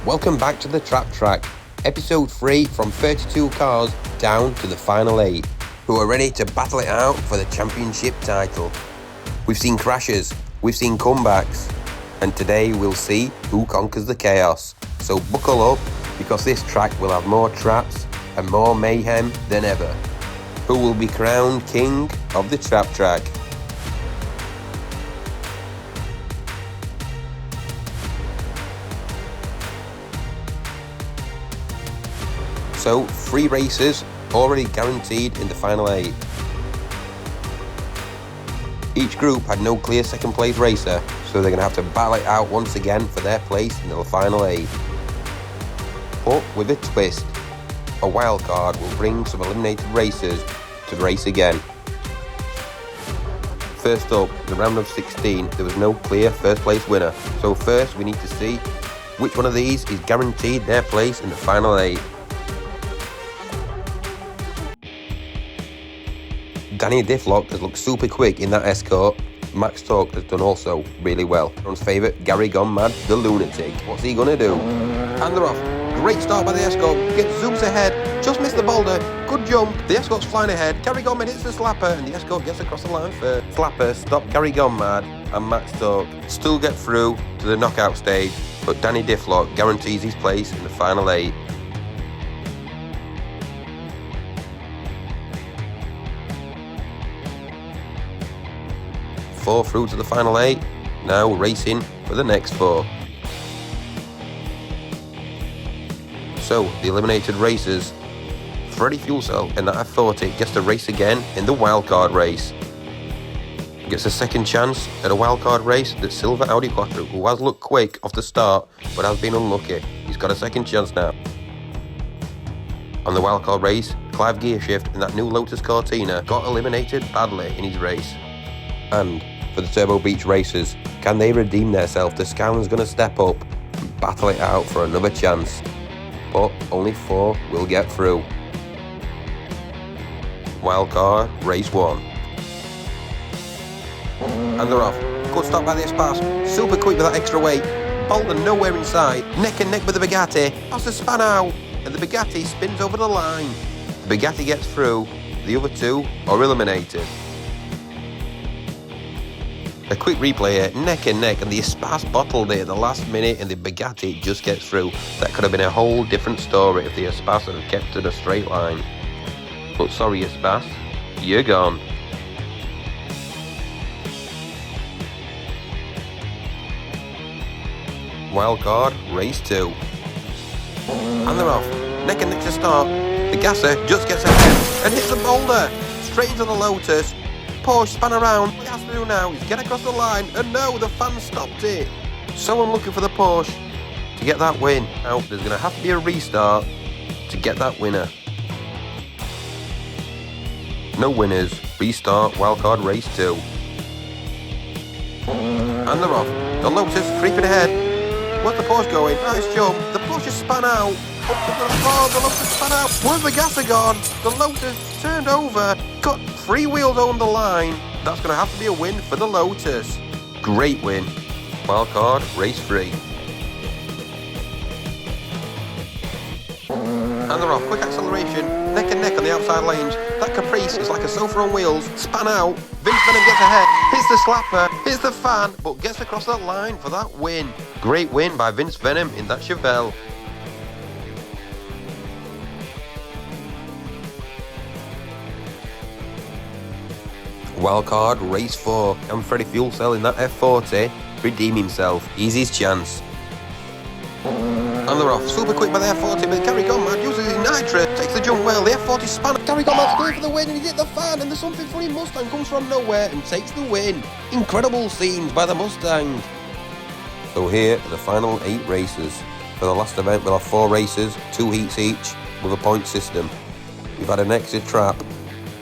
Welcome back to the Trap Track, episode 3 from 32 cars down to the final 8, who are ready to battle it out for the championship title. We've seen crashes, we've seen comebacks, and today we'll see who conquers the chaos. So buckle up, because this track will have more traps and more mayhem than ever. Who will be crowned king of the Trap Track? So, 3 races already guaranteed in the final 8. Each group had no clear second place racer, so they're going to have to battle it out once again for their place in the final 8. But with a twist, a wildcard will bring some eliminated racers to race again. First up, the round of 16, there was no clear first place winner, so first we need to see which one of these is guaranteed their place in the final 8. Danny Difflock has looked super quick in that escort. Max Talk has done also really well. Everyone's favourite, Gary Gone Mad, the lunatic. What's he gonna do? And they're off. Great start by the escort. Gets zooms ahead. Just missed the boulder. Good jump. The escort's flying ahead. Gary Gone Mad hits the slapper, and the escort gets across the line first. Slapper stopped Gary Gone Mad, and Max Talk still get through to the knockout stage, but Danny Difflock guarantees his place in the final 8. 4 through to the final 8, now racing for the next 4. So, the eliminated racers, Freddie Fuel Cell in that F40 gets to race again in the wildcard race. Gets a second chance at a wildcard race that Silver Audi Quattro, who has looked quick off the start but has been unlucky. He's got a second chance now. On the wildcard race, Clive Gearshift in that new Lotus Cortina got eliminated badly in his race. And for the Turbo Beach racers, can they redeem themselves? The Scound's going to step up and battle it out for another chance. But only 4 will get through. Wildcard Race 1. And they're off. Good stop by the Espas. Super quick with that extra weight. Bolton nowhere in sight. Neck and neck with the Bugatti. Has to span out. And the Bugatti spins over the line. The Bugatti gets through. The other 2 are eliminated. A quick replay here, neck and neck, and the Espas bottled it at the last minute and the Bugatti just gets through. That could have been a whole different story if the Espas had kept in a straight line. But sorry Espas, you're gone. Wildcard Race 2. And they're off, neck and neck to start. The Gasser just gets ahead and hits a boulder, straight into the Lotus. Porsche span around. What he has to do now is get across the line, and no, the fan stopped it. So unlucky for the Porsche to get that win. Now there's going to have to be a restart to get that winner. No winners. Restart wildcard race 2. And they're off. The Lotus creeping ahead. Where's the Porsche going? Nice jump. The Porsche span out. Up to the Lotus span out. Where's the Gasser gone? The Lotus turned over. Got 3 wheels on the line. That's going to have to be a win for the Lotus. Great win. Wildcard Race 3. And they're off. Quick acceleration. Neck and neck on the outside lanes. That Caprice is like a sofa on wheels. Span out. Vince Venom gets ahead. Hits the slapper. Hits the fan. But gets across that line for that win. Great win by Vince Venom in that Chevelle. Wildcard Race 4, and Freddie Fuel Cell in that F40 redeem himself. He's his chance. And they're off. Super quick by the F40, but Gary Gone Mad uses his nitro. Takes the jump well. The F40 span. Gary Gone Mad's going for the win, and he hit the fan. And the Something Funny Mustang comes from nowhere and takes the win. Incredible scenes by the Mustang. So here are the final 8 races. For the last event, we'll have 4 races, 2 heats each, with a point system. We've had an exit trap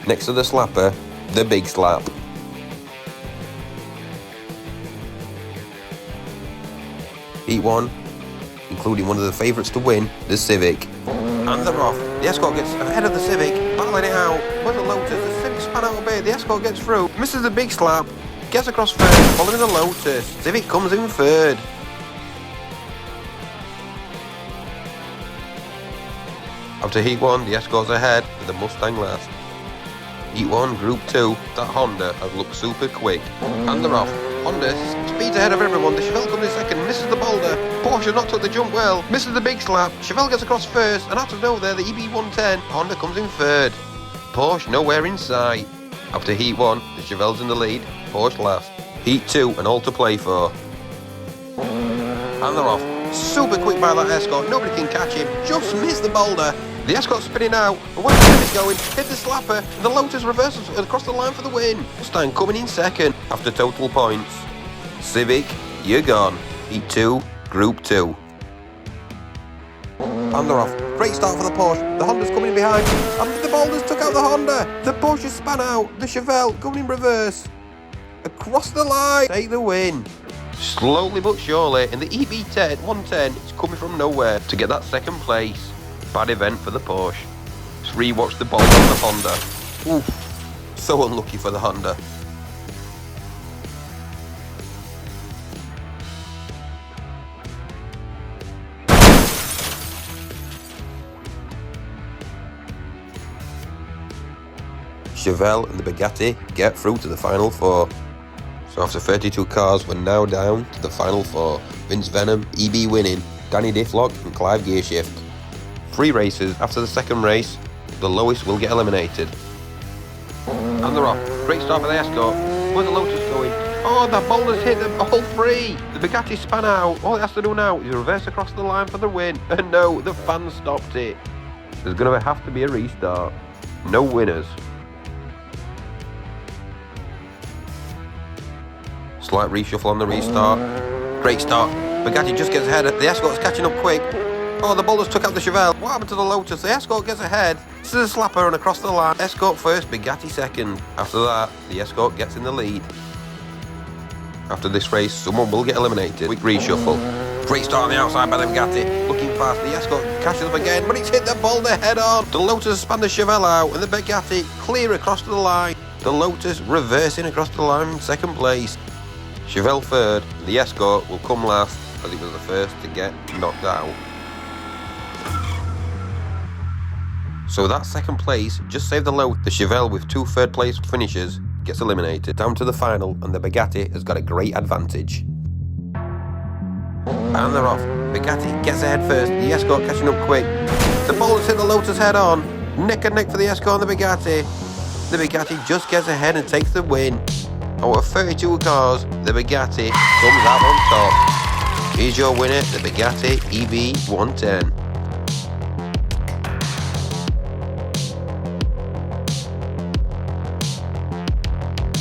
next to the slapper. The big slap. Heat 1, including one of the favourites to win, the Civic. And they're off. The Escort gets ahead of the Civic, battling it out. Where's the Lotus? The Civic span out a bit. The Escort gets through, misses the big slap, gets across third, following the Lotus. Civic comes in third. After Heat 1, the Escort's ahead with the Mustang last. Heat 1, Group 2, that Honda has looked super quick. And they're off. Honda speeds ahead of everyone. The Chevelle comes in second, misses the boulder. Porsche not took the jump well, misses the big slap. Chevelle gets across first, and out of nowhere, the EB110, Honda comes in third. Porsche nowhere in sight. After Heat 1, the Chevelle's in the lead, Porsche last. Heat 2, and all to play for. And they're off. Super quick by that Escort, nobody can catch him. Just missed the boulder. The Escort's spinning out, and where's the Civic going? Hit the slapper, and the Lotus reverses across the line for the win. Mustang coming in second after total points. Civic, you're gone. Heat 2, Group 2. And they're off. Great start for the Porsche. The Honda's coming in behind, and the boulders took out the Honda. The Porsche span out. The Chevelle going in reverse. Across the line. Take the win. Slowly but surely, and the EB10 110 is coming from nowhere to get that second place. Bad event for the Porsche. Let's rewatch the boulder on the Honda. Oof, so unlucky for the Honda. Chevelle and the Bugatti get through to the final four. So after 32 cars, we're now down to the final four. Vince Venom, EB winning, Danny Difflock and Clive Gearshift. 3 races. After the second race, the lowest will get eliminated. And they're off. Great start for the Escort. Where's the Lotus going? Oh, the boulders hit them all 3. The Bugatti span out. All it has to do now is reverse across the line for the win. And no, the fans stopped it. There's going to have to be a restart. No winners. Slight reshuffle on the restart. Great start. Bugatti just gets ahead. The Escort's catching up quick. Oh, the boulders took out the Chevelle. What happened to the Lotus? The Escort gets ahead. This is a slapper and across the line. Escort first, Bugatti second. After that, the Escort gets in the lead. After this race, someone will get eliminated. Quick reshuffle. Great start on the outside by the Bugatti. Looking fast, the Escort catches up again, but it's hit the boulder head on. The Lotus spun the Chevelle out, and the Bugatti clear across the line. The Lotus reversing across the line in second place. Chevelle third. The Escort will come last, as it was the first to get knocked out. So that second place just saved the Lotus. The Chevelle with 2 third place finishes gets eliminated. Down to the final, and the Bugatti has got a great advantage. And they're off. Bugatti gets ahead first. The Escort catching up quick. The boulders hit the Lotus head on. Neck and neck for the Escort and the Bugatti. The Bugatti just gets ahead and takes the win. Out of 32 cars, the Bugatti comes out on top. Here's your winner, the Bugatti EB110.